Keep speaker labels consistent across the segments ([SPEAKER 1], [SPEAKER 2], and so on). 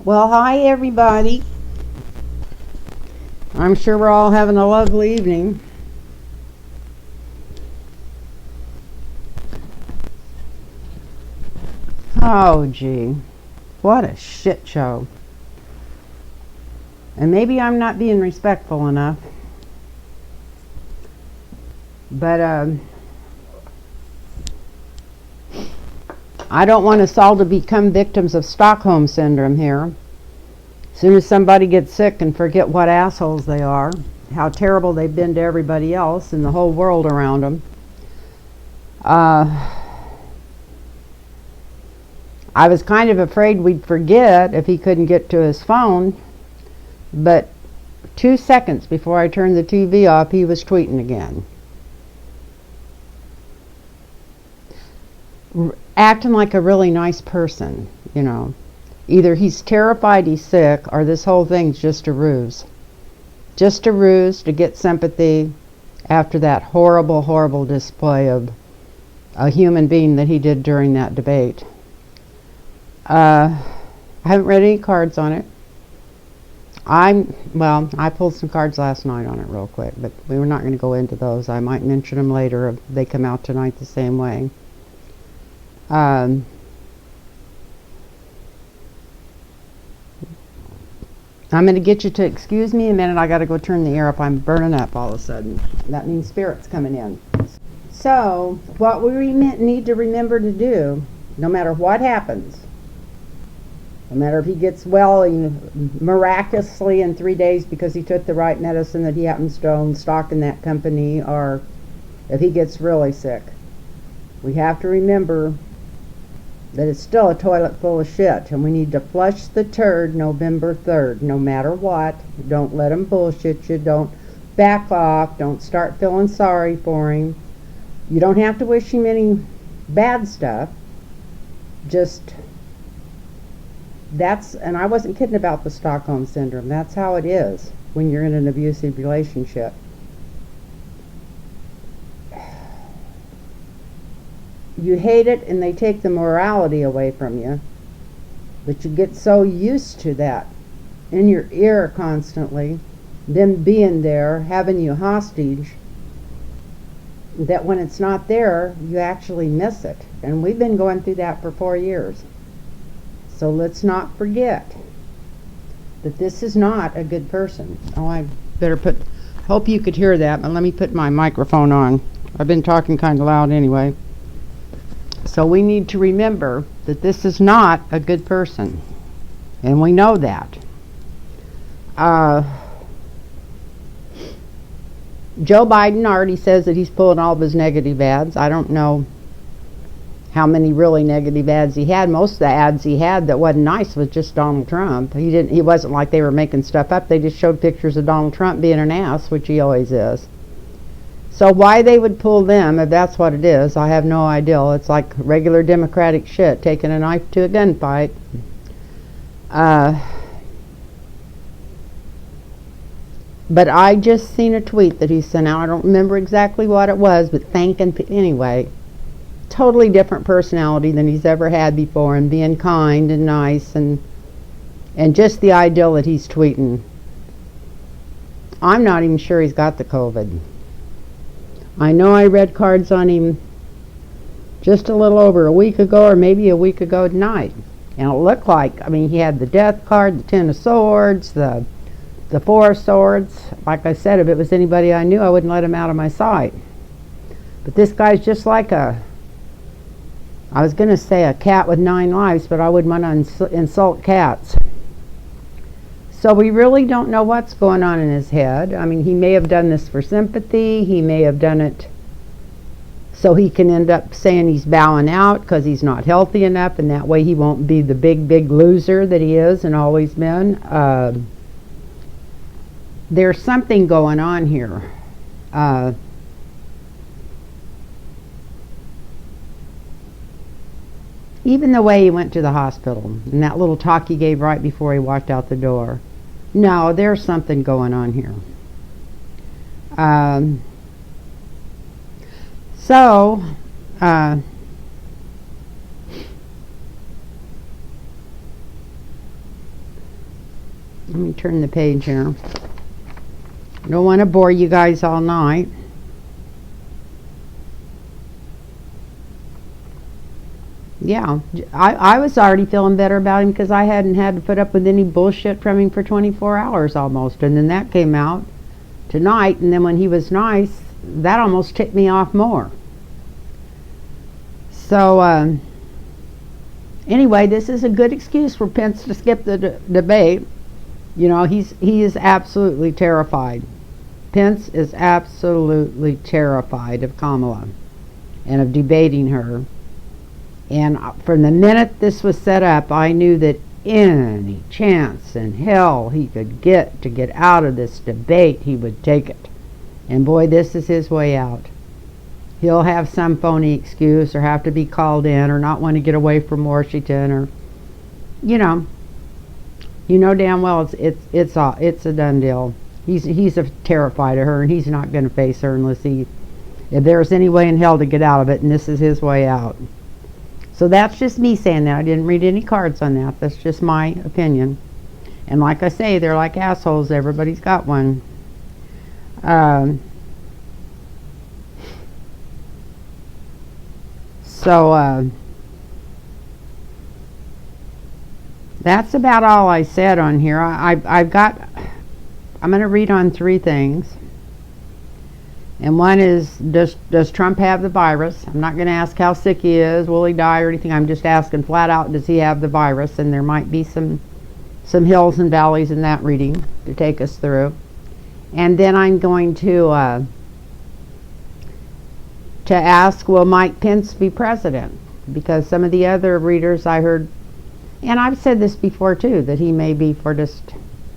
[SPEAKER 1] Well, hi everybody. I'm sure we're all having a lovely evening. Oh, gee. What a shit show. And maybe I'm not being respectful enough. But, I don't want us all to become victims of Stockholm Syndrome here. As soon as somebody gets sick and forget what assholes they are, how terrible they've been to everybody else and the whole world around them. I was kind of afraid we'd forget if he couldn't get to his phone, but 2 seconds before I turned the TV off, he was tweeting again. Acting like a really nice person, you know. Either he's terrified he's sick, or this whole thing's just a ruse. Just a ruse to get sympathy after that horrible, horrible display of a human being that he did during that debate. I haven't read any cards on it. I pulled some cards last night on it real quick, but we were not going to go into those. I might mention them later if they come out tonight the same way. I'm going to get you to excuse me a minute. I got to go turn the air up. I'm burning up all of a sudden. That means spirit's coming in. So, what we need to remember to do, no matter what happens, no matter if he gets well miraculously in 3 days because he took the right medicine that he happens to own stock in that company, or if he gets really sick, we have to remember that it's still a toilet full of shit, and we need to flush the turd November 3rd, no matter what. Don't let him bullshit you. Don't back off. Don't start feeling sorry for him. You don't have to wish him any bad stuff. Just, and I wasn't kidding about the Stockholm Syndrome. That's how it is when you're in an abusive relationship. You hate it and they take the morality away from you, but you get so used to that in your ear constantly, them being there, having you hostage, that when it's not there, you actually miss it. And we've been going through that for 4 years. So let's not forget that this is not a good person. Oh, I better hope you could hear that, but let me put my microphone on. I've been talking kind of loud anyway. So we need to remember that this is not a good person. And we know that. Joe Biden already says that he's pulling all of his negative ads. I don't know how many really negative ads he had. Most of the ads he had that wasn't nice was just Donald Trump. He wasn't like they were making stuff up. They just showed pictures of Donald Trump being an ass, which he always is. So why they would pull them, if that's what it is, I have no idea. It's like regular Democratic shit, taking a knife to a gunfight. But I just seen a tweet that he sent out. I don't remember exactly what it was, but anyway, totally different personality than he's ever had before, and being kind and nice, and just the ideal that he's tweeting. I'm not even sure he's got the COVID. I know I read cards on him just a little over a week ago, or maybe a week ago tonight. And it looked like, he had the death card, the 10 of swords, the 4 of swords. Like I said, if it was anybody I knew, I wouldn't let him out of my sight. But this guy's just like I was going to say a cat with 9 lives, but I wouldn't want to insult cats. So we really don't know what's going on in his head. He may have done this for sympathy. He may have done it so he can end up saying he's bowing out because he's not healthy enough, and that way he won't be the big, big loser that he is and always been. There's something going on here. Even the way he went to the hospital and that little talk he gave right before he walked out the door. No, there's something going on here. Let me turn the page here. Don't want to bore you guys all night. Yeah, I was already feeling better about him because I hadn't had to put up with any bullshit from him for 24 hours almost. And then that came out tonight, and then when he was nice, that almost ticked me off more. So, anyway, this is a good excuse for Pence to skip the debate. You know, he is absolutely terrified. Pence is absolutely terrified of Kamala and of debating her. And from the minute this was set up, I knew that any chance in hell he could get to get out of this debate, he would take it. And boy, this is his way out. He'll have some phony excuse or have to be called in or not want to get away from Washington, or you know damn well it's a done deal. He's terrified of her, and he's not going to face her unless if there's any way in hell to get out of it, and this is his way out. So that's just me saying that. I didn't read any cards on that. That's just my opinion. And like I say, they're like assholes. Everybody's got one. That's about all I said on here. I'm going to read on 3 things. And one is, does Trump have the virus? I'm not going to ask how sick he is, will he die or anything. I'm just asking flat out, does he have the virus? And there might be some hills and valleys in that reading to take us through. And then I'm going to ask, will Mike Pence be president? Because some of the other readers I heard, and I've said this before too, that he may be for just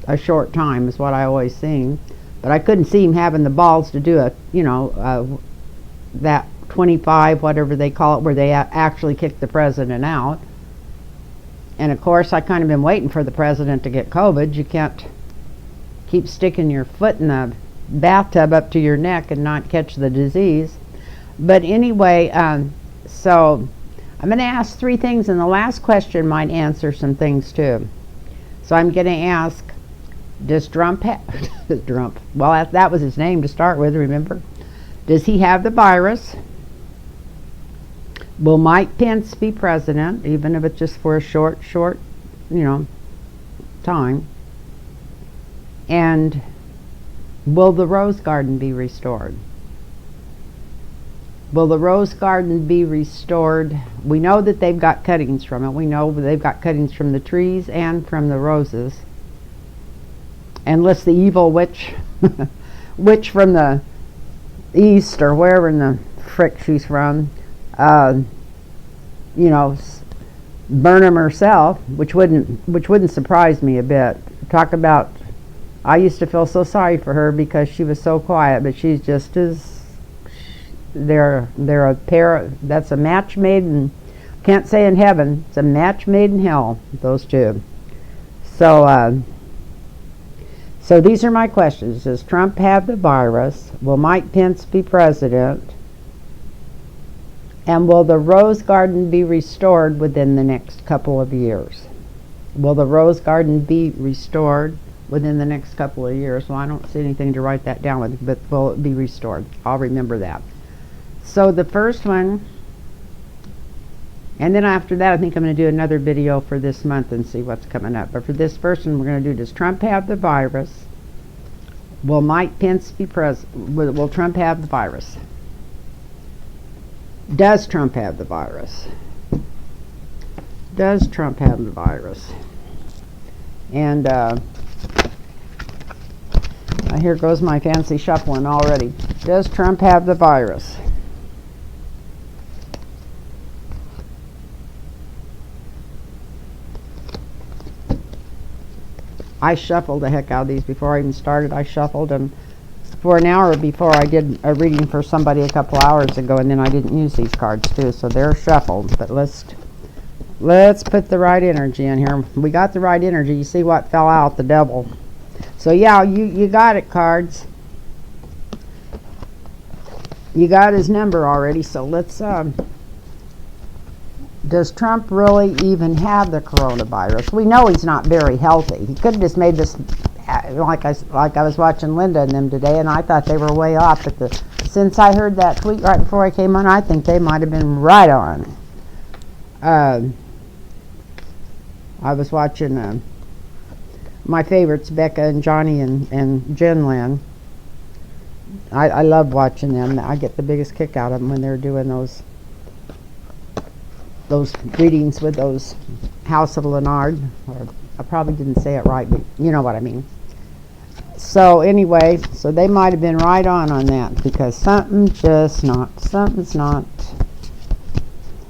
[SPEAKER 1] a short time is what I always seen. But I couldn't see him having the balls to do that 25, whatever they call it, where they actually kick the president out. And of course, I kind of been waiting for the president to get COVID. You can't keep sticking your foot in the bathtub up to your neck and not catch the disease. But anyway, so I'm going to ask 3 things, and the last question might answer some things too. So I'm going to ask, does Trump have Trump? Well, that was his name to start with, remember? Does he have the virus? Will Mike Pence be president, even if it's just for a short, time? And will the Rose Garden be restored? Will the Rose Garden be restored? We know that they've got cuttings from it. We know they've got cuttings from the trees and from the roses. Unless the evil witch from the east or wherever in the frick she's from, burn them herself, which wouldn't surprise me a bit. Talk about, I used to feel so sorry for her because she was so quiet, but she's just as, they're a pair, that's a match made in, can't say in heaven, it's a match made in hell, those two. So these are my questions. Does Trump have the virus? Will Mike Pence be president? And will the Rose Garden be restored within the next couple of years? Will the Rose Garden be restored within the next couple of years? Well, I don't see anything to write that down with, but will it be restored? I'll remember that. So the first one, and then after that I think I'm going to do another video for this month and see what's coming up. But for this first one, we're going to do, does Trump have the virus? Will Mike Pence be president? Will Trump have the virus? Does Trump have the virus? Does Trump have the virus? And here goes my fancy shuffling already. Does Trump have the virus? I shuffled the heck out of these before I even started. I shuffled them for an hour before I did a reading for somebody a couple hours ago, and then I didn't use these cards too, so they're shuffled. But let's put the right energy in here. We got the right energy. You see what fell out? The devil. So yeah, you got it, cards. You got his number already, so let's Does Trump really even have the coronavirus? We know he's not very healthy. He could have just made this, like I was watching Linda and them today, and I thought they were way off. But since I heard that tweet right before I came on, I think they might have been right on. I was watching my favorites, Becca and Johnny and Jen Lynn. I love watching them. I get the biggest kick out of them when they're doing those readings with those House of Leonard. Or I probably didn't say it right, but you know what I mean. So anyway, so they might have been right on that, because something's not.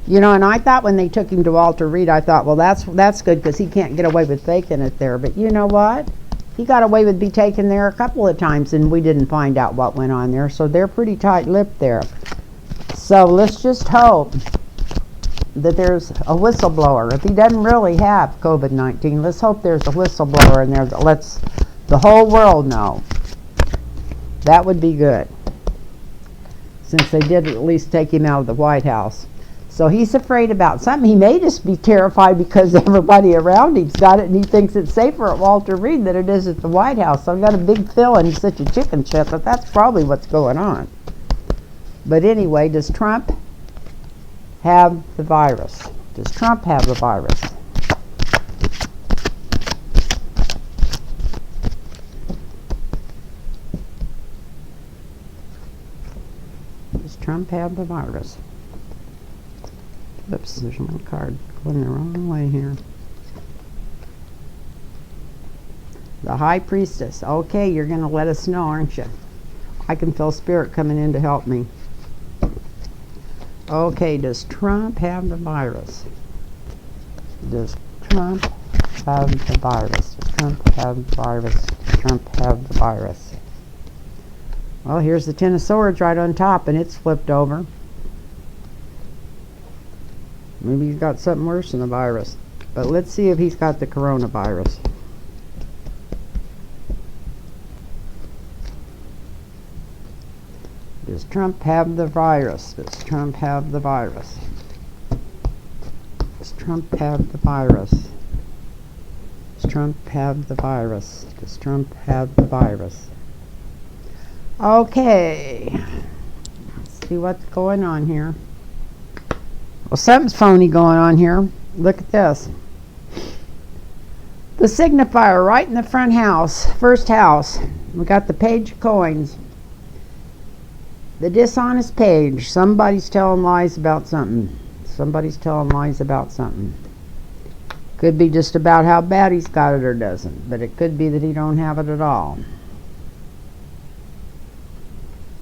[SPEAKER 1] You know, and I thought when they took him to Walter Reed, I thought, well, that's good, because he can't get away with faking it there. But you know what? He got away with being taken there a couple of times, and we didn't find out what went on there. So they're pretty tight-lipped there. So let's just hope that there's a whistleblower. If he doesn't really have COVID-19, let's hope there's a whistleblower in there that lets the whole world know. That would be good, since they did at least take him out of the White House. So he's afraid about something. He may just be terrified because everybody around him's got it, and he thinks it's safer at Walter Reed than it is at the White House. So I've got a big feeling he's such a chicken shit, but that's probably what's going on. But anyway, does Trump have the virus? Does Trump have the virus? Does Trump have the virus? Oops, there's my card going the wrong way here. The High Priestess. Okay, you're going to let us know, aren't you? I can feel spirit coming in to help me. Okay, does Trump have the virus? Does Trump have the virus? Does Trump have the virus? Does Trump have the virus? Well, here's the Ten of Swords right on top, and it's flipped over. Maybe he's got something worse than the virus. But let's see if he's got the coronavirus. Does Trump have the virus? Does Trump have the virus? Does Trump have the virus? Does Trump have the virus? Does Trump have the virus? Okay. Let's see what's going on here. Well, something's phony going on here. Look at this. The signifier right in the front house, first house. We got the page of coins. The dishonest page. Somebody's telling lies about something. Somebody's telling lies about something. Could be just about how bad he's got it or doesn't, but it could be that he don't have it at all.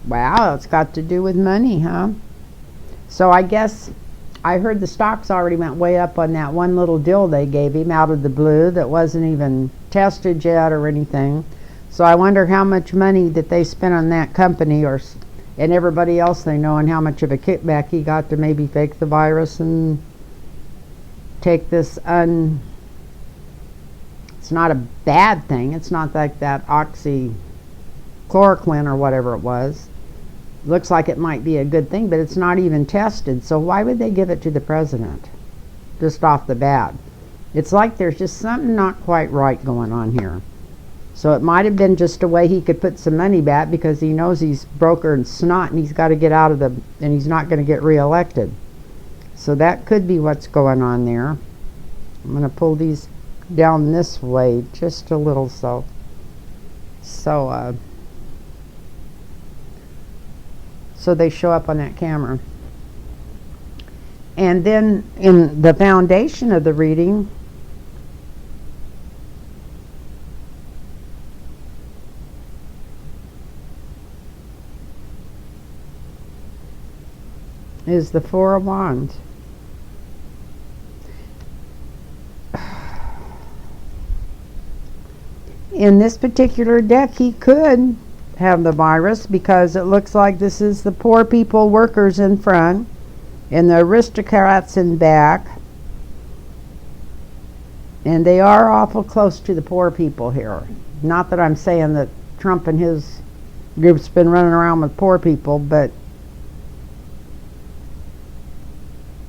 [SPEAKER 1] Wow, it's got to do with money, huh? So I guess I heard the stocks already went way up on that one little deal they gave him out of the blue that wasn't even tested yet or anything. So I wonder how much money that they spent on that company and everybody else they know, and how much of a kickback he got to maybe fake the virus and take this it's not a bad thing. It's not like that oxychloroquine or whatever it was. Looks like it might be a good thing, but it's not even tested. So why would they give it to the president just off the bat? It's like there's just something not quite right going on here. So it might have been just a way he could put some money back, because he knows he's broker and snot, and he's got to get out of and he's not going to get reelected. So that could be what's going on there. I'm going to pull these down this way just a little so they show up on that camera. And then in the foundation of the reading, is the Four of Wands. In this particular deck, he could have the virus, because it looks like this is the poor people, workers in front, and the aristocrats in back. And they are awful close to the poor people here. Not that I'm saying that Trump and his group's been running around with poor people, but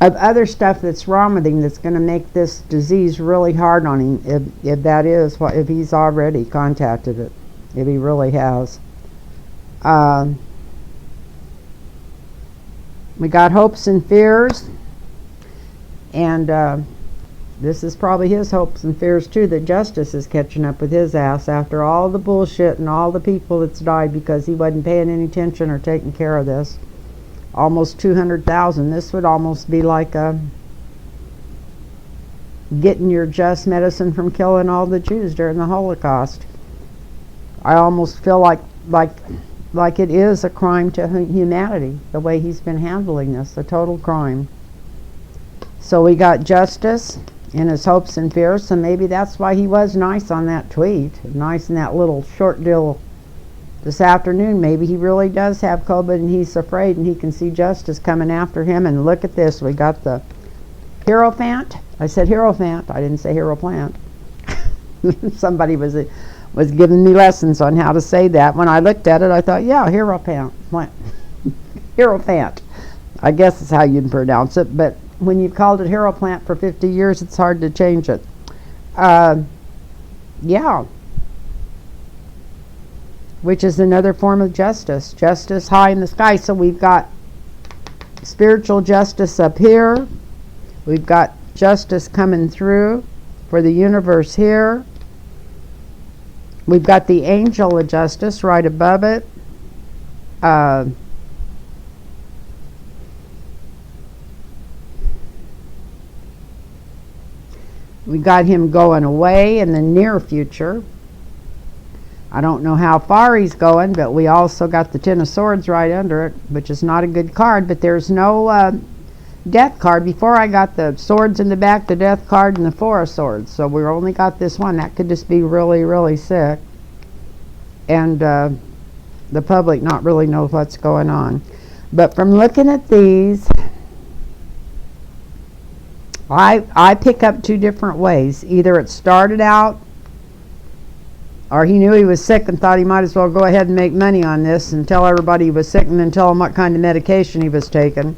[SPEAKER 1] of other stuff that's wrong with him that's going to make this disease really hard on him, if that is what, if he's already contacted it, if he really has. We got hopes and fears, and this is probably his hopes and fears too, that justice is catching up with his ass after all the bullshit and all the people that's died because he wasn't paying any attention or taking care of this. Almost 200,000. This would almost be like getting your just medicine from killing all the Jews during the Holocaust. I almost feel like it is a crime to humanity, the way he's been handling this, a total crime. So we got justice in his hopes and fears, so maybe that's why he was nice on that tweet, nice in that little short deal this afternoon. Maybe he really does have COVID and he's afraid, and he can see justice coming after him. And look at this, we got the Hierophant. I said Hierophant, I didn't say Hero Plant. Somebody was giving me lessons on how to say that. When I looked at it, I thought, yeah, Hierophant. Hierophant, I guess is how you'd pronounce it, but when you've called it Hero Plant for 50 years, it's hard to change it. Yeah. Which is another form of justice. Justice high in the sky. So we've got spiritual justice up here. We've got justice coming through for the universe here. We've got the angel of justice right above it. We got him going away in the near future. I don't know how far he's going, but we also got the Ten of Swords right under it, which is not a good card, but there's no death card. Before I got the swords in the back, the death card, and the Four of Swords. So we only got this one. That could just be really, really sick. And the public not really know what's going on. But from looking at these, I pick up two different ways. Either it started out, or he knew he was sick and thought he might as well go ahead and make money on this and tell everybody he was sick, and then tell him what kind of medication he was taking.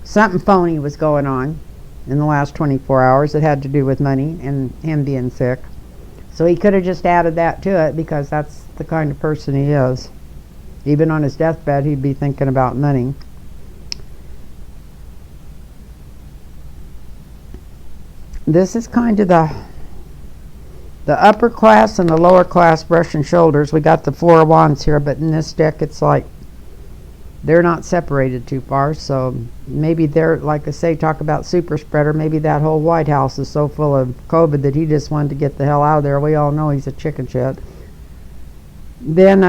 [SPEAKER 1] Something phony was going on in the last 24 hours that had to do with money and him being sick. So he could have just added that to it, because that's the kind of person he is. Even on his deathbed, he'd be thinking about money. This is kind of the upper class and the lower class brushing shoulders. We got the Four of Wands here, but in this deck it's like they're not separated too far. So maybe they're, like I say, talk about super spreader. Maybe that whole White House is so full of COVID that he just wanted to get the hell out of there. We all know he's a chicken shit. Then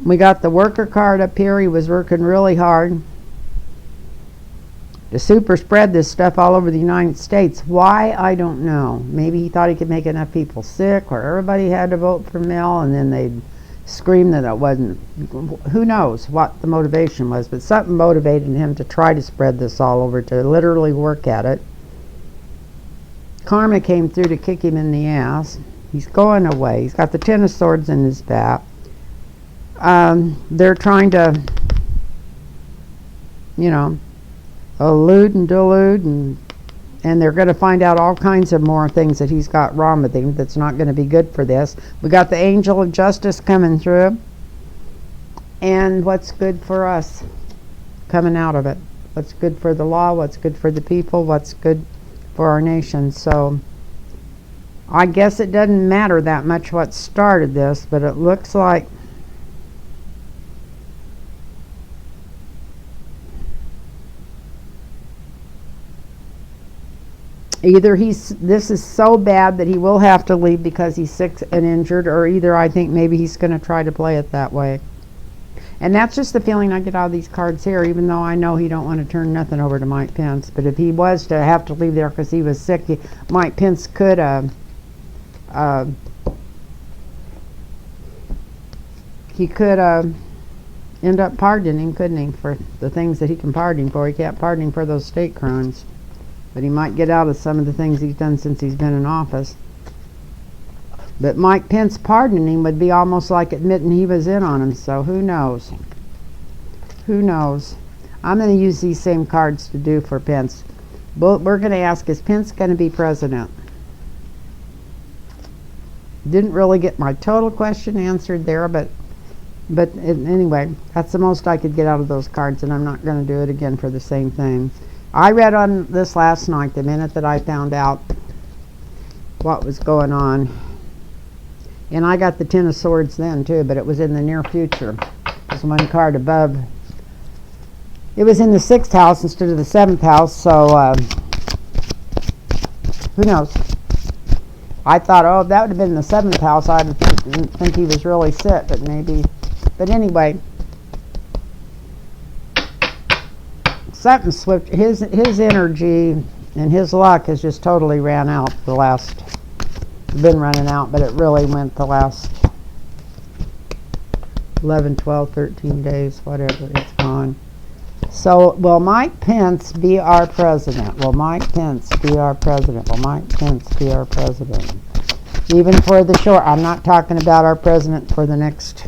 [SPEAKER 1] we got the worker card up here. He was working really hard to super spread this stuff all over the United States. Why? I don't know. Maybe he thought he could make enough people sick, or everybody had to vote for Mel, and then they'd scream that it wasn't. Who knows what the motivation was, but something motivated him to try to spread this all over, to literally work at it. Karma came through to kick him in the ass. He's going away. He's got the Ten of Swords in his back. They're trying to, you know, elude and delude, and they're going to find out all kinds of more things that he's got wrong with him that's not going to be good for this. We got the angel of justice coming through, and what's good for us coming out of it. What's good for the law, what's good for the people, what's good for our nation. So I guess it doesn't matter that much what started this, but it looks like either this is so bad that he will have to leave because he's sick and injured, or either I think maybe he's going to try to play it that way. And that's just the feeling I get out of these cards here, even though I know he don't want to turn nothing over to Mike Pence. But if he was to have to leave there because he was sick, Mike Pence could end up pardoning him, couldn't he, for the things that he can pardon him for. He can't pardon him for those state crimes. But he might get out of some of the things he's done since he's been in office. But Mike Pence pardoning him would be almost like admitting he was in on him. So who knows? Who knows? I'm going to use these same cards to do for Pence. But we're going to ask, is Pence going to be president? Didn't really get my total question answered there, but anyway, that's the most I could get out of those cards, and I'm not going to do it again for the same thing. I read on this last night, the minute that I found out what was going on. And I got the Ten of Swords then too, but it was in the near future. There's one card above. It was in the 6th house instead of the 7th house, so who knows? I thought, oh, if that would have been the 7th house, I didn't think he was really sick, but maybe. But anyway, something switched. His energy and his luck has just totally ran out the last. Been running out, but it really went the last 11, 12, 13 days, whatever, it's gone. So, will Mike Pence be our president? Will Mike Pence be our president? Will Mike Pence be our president? Even for the short, I'm not talking about our president for the next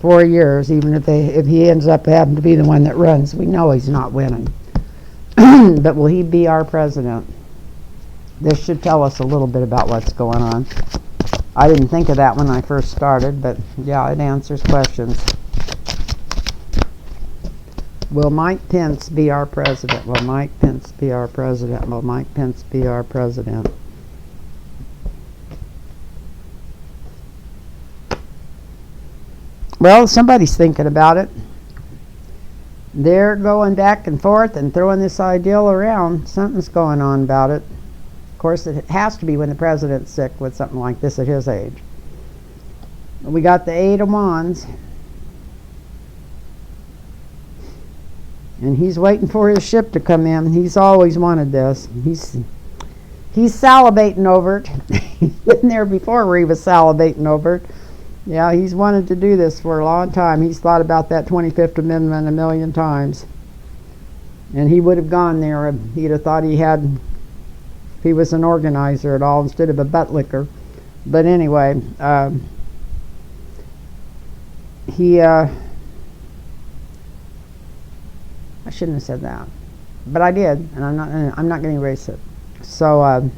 [SPEAKER 1] 4 years, even if he ends up having to be the one that runs. We know he's not winning. But will he be our president? This should tell us a little bit about what's going on. I didn't think of that when I first started, but yeah, it answers questions. Will Mike Pence be our president? Will Mike Pence be our president? Will Mike Pence be our president? Well, somebody's thinking about it. They're going back and forth and throwing this ideal around. Something's going on about it. Of course, it has to be when the president's sick with something like this at his age. We got the 8 of Wands. And he's waiting for his ship to come in. He's always wanted this. He's salivating over it. He's been there before where he was salivating over it. Yeah, he's wanted to do this for a long time. He's thought about that 25th Amendment a million times. And he would have gone there if he'd have thought he had... if he was an organizer at all instead of a butt licker. But anyway, I shouldn't have said that, but I did, and I'm not going to erase it. So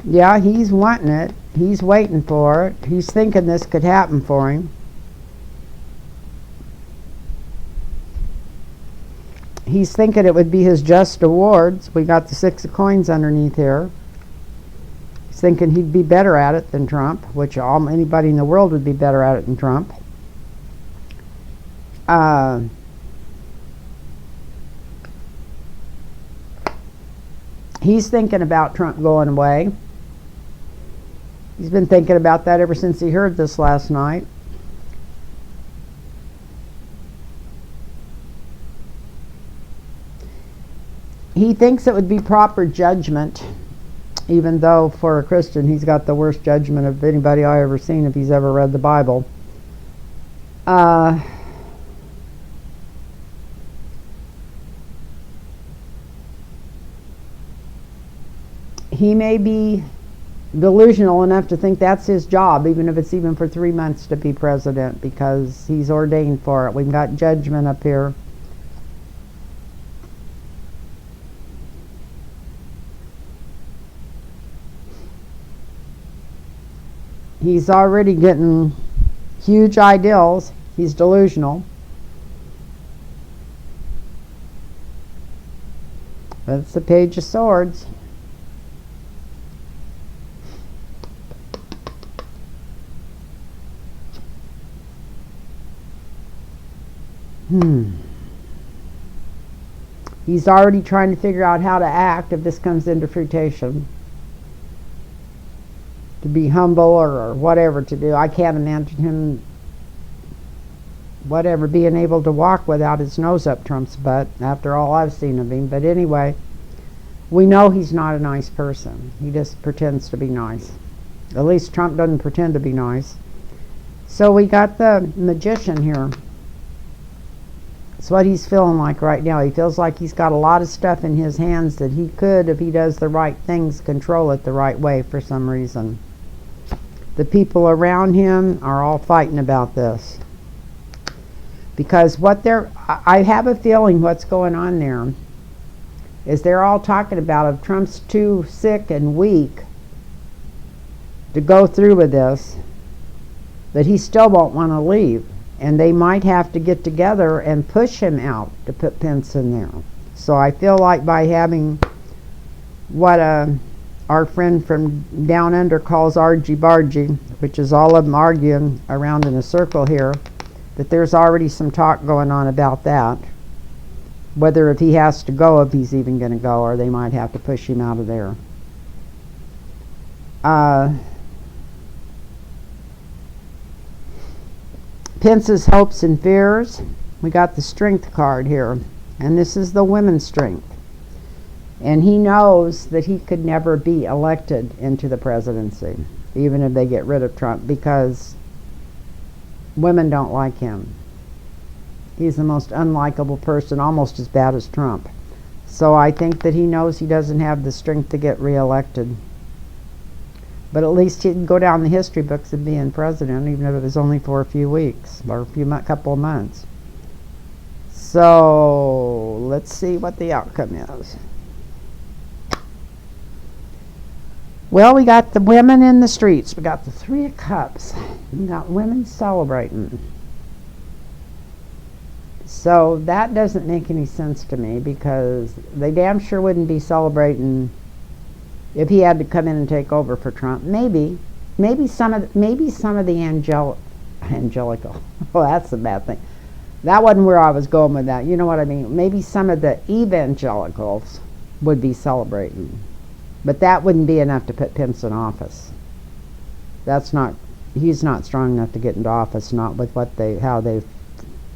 [SPEAKER 1] yeah, he's wanting it. He's waiting for it. He's thinking this could happen for him. He's thinking it would be his just awards. We got the 6 of Coins underneath here. He's thinking he'd be better at it than Trump, which anybody in the world would be better at it than Trump. He's thinking about Trump going away. He's been thinking about that ever since he heard this last night. He thinks it would be proper judgment, even though for a Christian he's got the worst judgment of anybody I ever seen if he's ever read the Bible. He may be delusional enough to think that's his job, even if it's even for 3 months to be president, because he's ordained for it. We've got judgment up here. He's already getting huge ideals. He's delusional. That's the Page of Swords. He's already trying to figure out how to act if this comes into fruition. To be humble or whatever to do. I can't imagine him, whatever, being able to walk without his nose up Trump's butt after all I've seen of him. But anyway, we know he's not a nice person. He just pretends to be nice. At least Trump doesn't pretend to be nice. So we got the Magician here. That's what he's feeling like right now. He feels like he's got a lot of stuff in his hands that he could, if he does the right things, control it the right way for some reason. The people around him are all fighting about this. Because I have a feeling what's going on there is they're all talking about if Trump's too sick and weak to go through with this, that he still won't want to leave. And they might have to get together and push him out to put Pence in there. So I feel like by having what our friend from down under calls argy-bargy, which is all of them arguing around in a circle here, that there's already some talk going on about that. Whether if he has to go, if he's even going to go, or they might have to push him out of there. Pence's hopes and fears. We got the strength card here. And this is the women's strength. And he knows that he could never be elected into the presidency, even if they get rid of Trump, because women don't like him. He's the most unlikable person, almost as bad as Trump. So I think that he knows he doesn't have the strength to get reelected. But at least he can go down the history books of being president, even if it was only for a few weeks or couple of months. So let's see what the outcome is. Well, we got the women in the streets. We got the Three of Cups. We got women celebrating. So that doesn't make any sense to me, because they damn sure wouldn't be celebrating if he had to come in and take over for Trump. Maybe some of the angelical. Well, that's a bad thing. That wasn't where I was going with that. You know what I mean? Maybe some of the evangelicals would be celebrating. But that wouldn't be enough to put Pence in office. He's not strong enough to get into office, not with how they've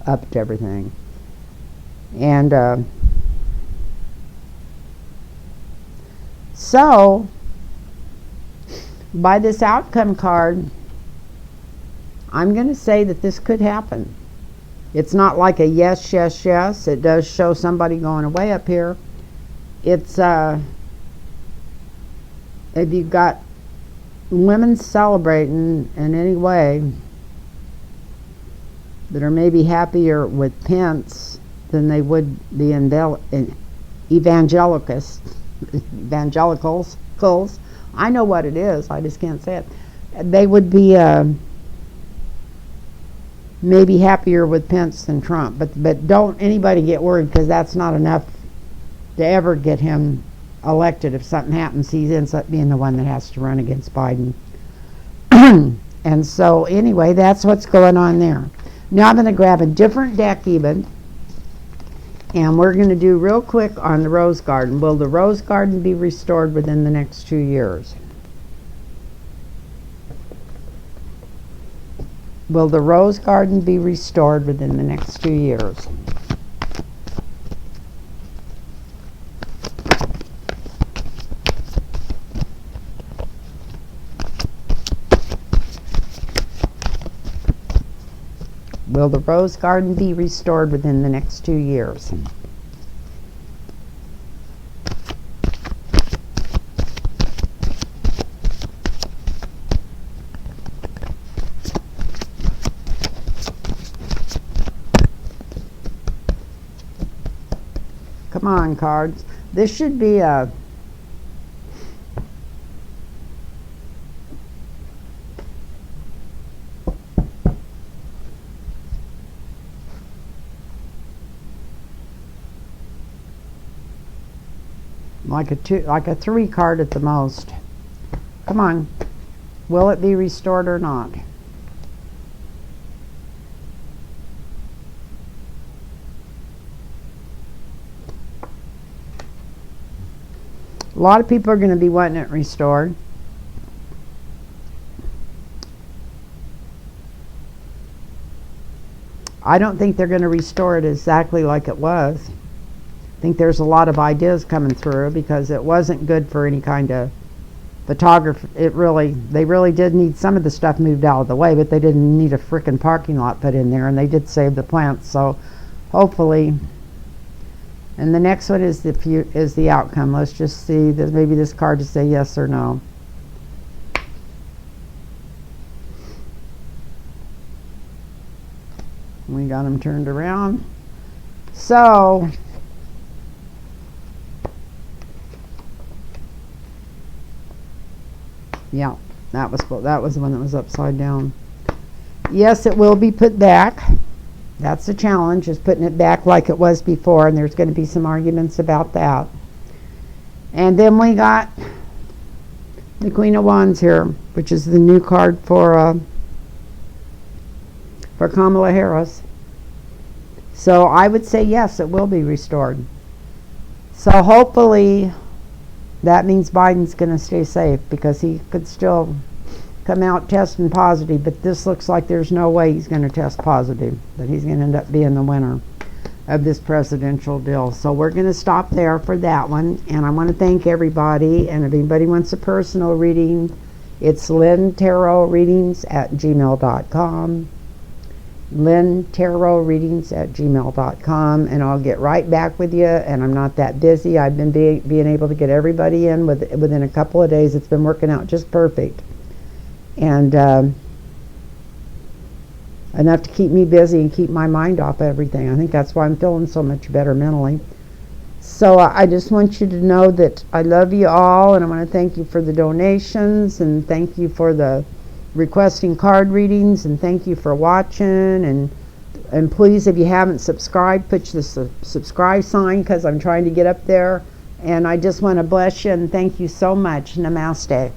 [SPEAKER 1] upped everything. And so, by this outcome card, I'm going to say that this could happen. It's not like a yes, yes, yes. It does show somebody going away up here. It's if you've got women celebrating in any way that are maybe happier with Pence than they would the evangelicals. I know what it is, I just can't say it. They would be maybe happier with Pence than Trump, but don't anybody get worried, because that's not enough to ever get him elected. If something happens, he ends up being the one that has to run against Biden. And so anyway, that's what's going on there. Now I'm going to grab a different deck even, and we're going to do real quick on the Rose Garden. Will the Rose Garden be restored within the next 2 years? Will the Rose Garden be restored within the next 2 years? Will the Rose Garden be restored within the next 2 years? Come on, cards. This should be a like a 3 card at the most. Come on. Will it be restored or not? A lot of people are going to be wanting it restored. I don't think they're going to restore it exactly like it was. I think there's a lot of ideas coming through, because it wasn't good for any kind of photography. They really did need some of the stuff moved out of the way, but they didn't need a frickin' parking lot put in there, and they did save the plants. So hopefully. And the next one is the outcome. Let's just see that maybe this card to say yes or no. We got them turned around. So, yeah, that was the one that was upside down. Yes, it will be put back. That's the challenge, is putting it back like it was before, and there's going to be some arguments about that. And then we got the Queen of Wands here, which is the new card for Kamala Harris. So I would say yes, it will be restored. So hopefully that means Biden's going to stay safe, because he could still come out testing positive, but this looks like there's no way he's going to test positive, that he's going to end up being the winner of this presidential deal. So we're going to stop there for that one, and I want to thank everybody. And if anybody wants a personal reading, it's LYNNTAROTREADINGS@gmail.com, LYNNTAROTREADINGS@gmail.com, and I'll get right back with you. And I'm not that busy. I've been being able to get everybody in within a couple of days. It's been working out just perfect, and enough to keep me busy and keep my mind off everything. I think that's why I'm feeling so much better mentally. So I just want you to know that I love you all, and I want to thank you for the donations, and thank you for the requesting card readings, and thank you for watching. And please, if you haven't subscribed, put the subscribe sign, because I'm trying to get up there. And I just want to bless you and thank you so much. Namaste.